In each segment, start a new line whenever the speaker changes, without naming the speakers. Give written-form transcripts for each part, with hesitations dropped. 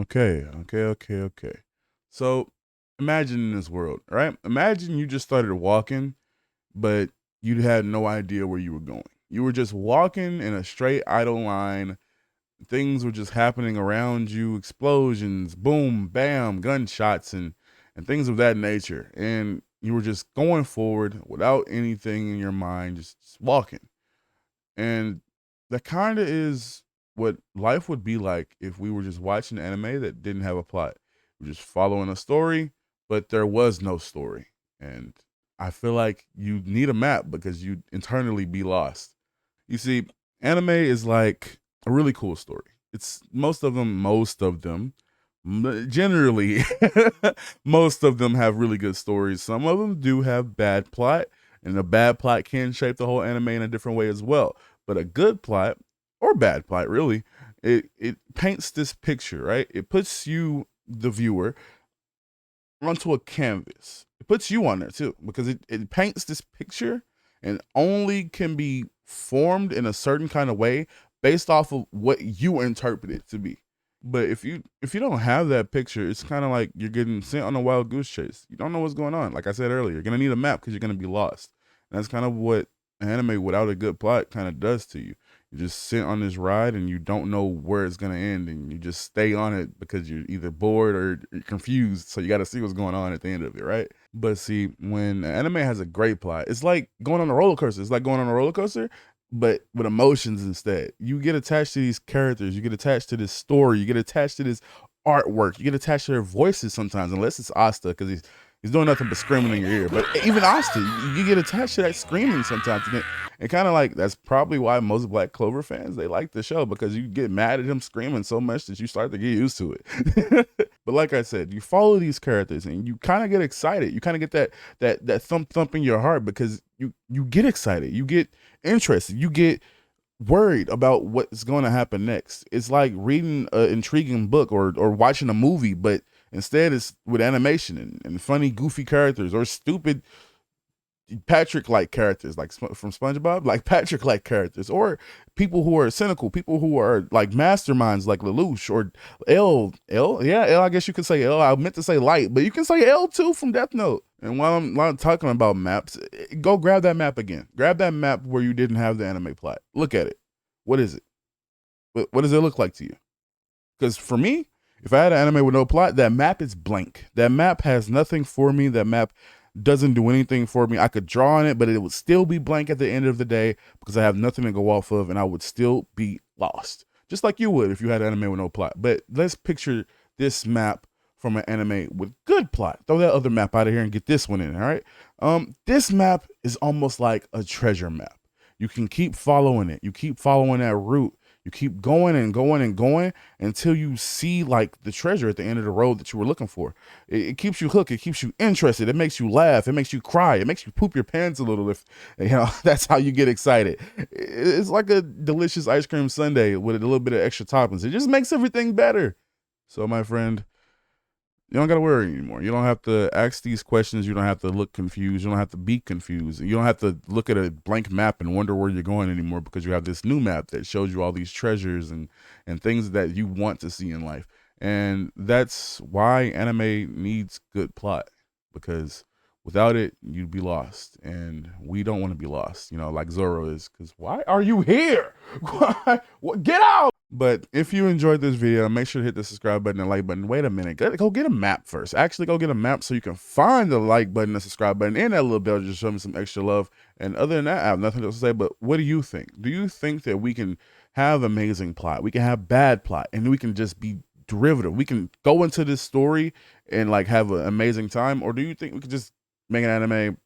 Okay. So imagine this world, right? Imagine you just started walking, but you had no idea where you were going. You were just walking in a straight idle line. Things were just happening around you, explosions, boom, bam, gunshots, and things of that nature. And you were just going forward without anything in your mind, just walking. And that kind of is what life would be like if we were just watching anime that didn't have a plot. We're just following a story, but there was no story. And I feel like you need a map because you'd internally be lost. You see, anime is like a really cool story. It's most of them, generally, most of them have really good stories. Some of them do have bad plot, and a bad plot can shape the whole anime in a different way as well. But a good plot, or bad plot, really, it paints this picture, right? It puts you, the viewer, onto a canvas. It puts you on there too, because it paints this picture and only can be formed in a certain kind of way based off of what you interpret it to be. But if you don't have that picture, it's kind of like you're getting sent on a wild goose chase. You don't know what's going on. Like I said earlier, you're gonna need a map because you're gonna be lost. And that's kind of what anime without a good plot kind of does to you. You just sit on this ride and you don't know where it's gonna end, and you just stay on it because you're either bored or you're confused. So you got to see what's going on at the end of it, right? But see, when anime has a great plot, it's like going on a roller coaster. It's like going on a roller coaster, but with emotions instead. You get attached to these characters, you get attached to this story, you get attached to this artwork, you get attached to their voices sometimes, unless it's Asta, because he's doing nothing but screaming in your ear. But even Asta, you get attached to that screaming sometimes. And kind of like that's probably why most Black Clover fans they like the show because you get mad at him screaming so much that you start to get used to it. But like I said, you follow these characters and you kind of get excited. You kind of get that thump in your heart because you get excited, you get interested, you get worried about what's going to happen next. It's like reading an intriguing book or watching a movie, but instead it's with animation and funny, goofy characters or stupid Patrick like characters, like from SpongeBob, like Patrick like characters, or people who are cynical, people who are like masterminds, like Lelouch or L. I guess you could say L. I meant to say Light, but you can say L too from Death Note. And while I'm talking about maps, go grab that map again. Grab that map where you didn't have the anime plot. Look at it. What is it? What does it look like to you? Because for me, if I had an anime with no plot, that map is blank. That map has nothing for me. That map doesn't do anything for me. I could draw on it, but it would still be blank at the end of the day because I have nothing to go off of and I would still be lost. Just like you would if you had an anime with no plot. But let's picture this map from an anime with good plot. Throw that other map out of here and get this one in, all right? This map is almost like a treasure map. You can keep following it. You keep following that route. You keep going and going and going until you see like the treasure at the end of the road that you were looking for. It keeps you hooked. It keeps you interested. It makes you laugh. It makes you cry. It makes you poop your pants a little if that's how you get excited. It's like a delicious ice cream sundae with a little bit of extra toppings. It just makes everything better. So my friend, you don't got to worry anymore. You don't have to ask these questions. You don't have to look confused. You don't have to be confused. You don't have to look at a blank map and wonder where you're going anymore because you have this new map that shows you all these treasures and things that you want to see in life. And that's why anime needs good plot because without it, you'd be lost. And we don't want to be lost, like Zoro is. Because why are you here? Why? Get out! But if you enjoyed this video, make sure to hit the subscribe button and like button. Wait a minute. Go get a map first. Actually, go get a map so you can find the like button, the subscribe button, and that little bell just show me some extra love. And other than that, I have nothing else to say. But what do you think? Do you think that we can have amazing plot? We can have bad plot, and we can just be derivative. We can go into this story and like have an amazing time, or do you think we could just make an anime?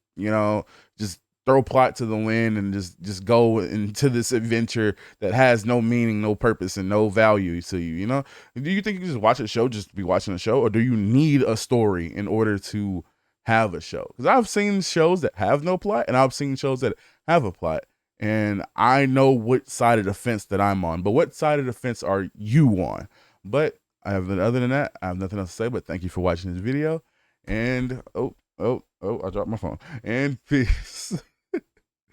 Just throw plot to the wind and just go into this adventure that has no meaning, no purpose, and no value to you. Do you think you can just watch a show just to be watching a show, or do you need a story in order to have a show? Because I've seen shows that have no plot, and I've seen shows that have a plot, and I know what side of the fence that I'm on. But what side of the fence are you on? But other than that, I have nothing else to say. But thank you for watching this video, and I dropped my phone. And peace.